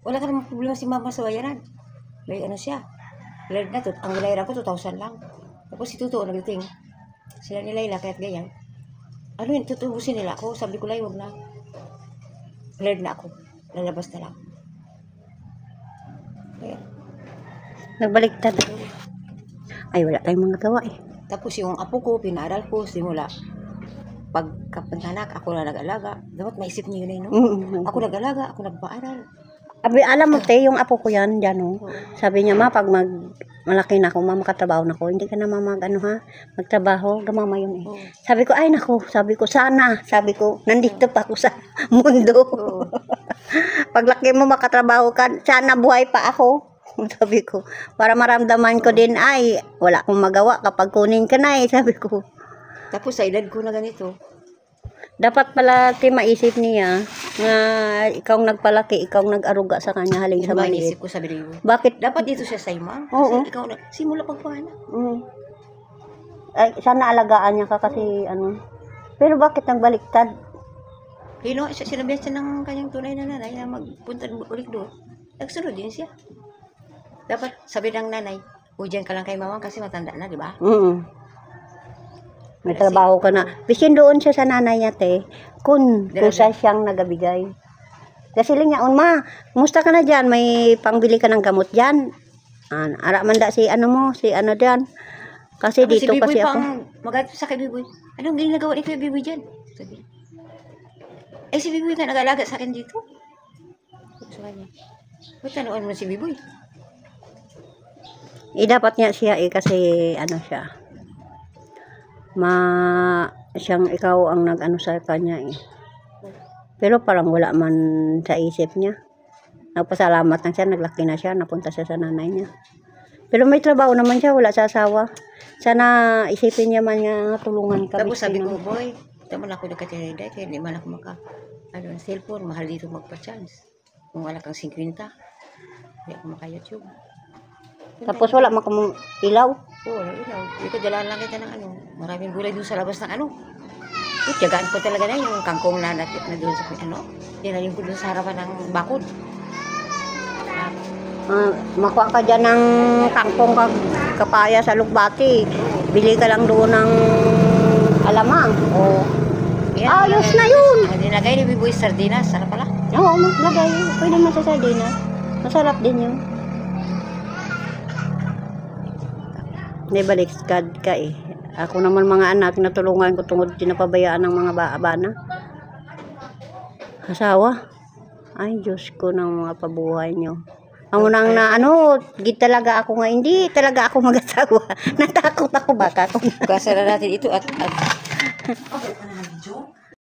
Wala ka namang problema si mama sa bayaran. May ano siya. Lahat na to. Ang bayaran ko 2,000 lang. Tapos si Tuto nagdating. Sila ni Layla kahit ganyan. Ano yun, tutubusin nila ako. Sabi ko lang, huwag na. Lahat na ako. Lalabas na lang. Kaya. Nagbaliktad. Ay, wala tayong mga gawa eh. Tapos yung apo ko, pinaaral ko, simula. Pagkapanganak, ako na nag-alaga. Dapat maisip niyo yun, no? Ako nag-alaga, ako nagpaaral. Abi, alam mo, te, yung apo ko yan, dyan, oh. Sabi niya, ma, pag malaki na ako, makatrabaho na ako, hindi ka na magtrabaho, gamama yun eh. Sabi ko, ay nako, sabi ko, sana, sabi ko, nandito pa ako sa mundo. Paglaki mo makatrabaho ka, sana buhay pa ako. Sabi ko, para maramdaman ko din, ay, wala akong magawa kapag kunin ka na eh, sabi ko. Tapos sa edad ko na ganito. Dapat pala maisip niya na ikaw nagpalaki, ikaw nag-aruga sa kanya halin sa maliit. Isip ko sabi niyo. Bakit? Dapat dito siya sa ima. Oo. Kasi ikaw na, simula pagpahanak. Ay, sana alagaan niya ka kasi ano. Pero bakit nagbaliktad? Sinabihan siya ng kanyang tunay na nanay na magpunta ulit doon. Nagsunod din siya. Dapat sabi ng nanay, huwag ka lang kay mama kasi matanda na, di ba? May trabaho ka na. Bisin doon siya sa nanay niya, te. Kung kusa siyang nagabigay. Kasi lang niya, ma, musta ka na dyan? May pangbili ka ng gamot dyan? Ara man da si ano mo, si ano dyan. Kasi tapos dito si kasi ako. Magalit sa kay Biboy. Anong ginagawa ni kay Biboy dyan? Sabi. Eh, si Biboy nga nag-alaga sa akin dito. Sabi niya. Ba't tanoan mo si Biboy? Dapat niya siya kasi ano siya. Siyang ikaw ang nag-ano sa kanya eh. Pero parang wala man sa isip niya. Nagpasalamat lang siya, naglaki na siya, napunta siya sa nanay niya. Pero may trabaho naman siya, wala sa asawa. Sana isipin niya man niya tulungan ka. Tapos sabi ko, boy, tama na ako nagkatiriday, kaya di man ako cellphone, mahal dito magpa-chance. Kung wala kang 50, hindi ako maka-YouTube. Tapos wala makamong ilaw? Oo, wala ilaw. Dito dalaan lang kita ng ano. Maraming gulay doon sa labas ng ano. Tiyagaan ko talaga na yung kangkong na doon sa ano. Tinalim ko doon sa harapan ng bakod. Makuha ka dyan ng kangkong kapaya sa Lugbati. Bili ka lang doon ng alamang. Ayos na yun. Dinagay ni Biboy sardinas. Sarap pala. Oo, maglagay. Pwede mo sa sardinas. Masarap din yun. May baliktad ka eh. Ako naman mga anak, natulungan ko tungod pinapabayaan ng mga bana. Asawa. Ay, Diyos ko ng mga pabuhay nyo. Ang unang na ano, talaga ako nga, hindi talaga ako mag-asawa. Natakot ako baka. Kasara natin ito at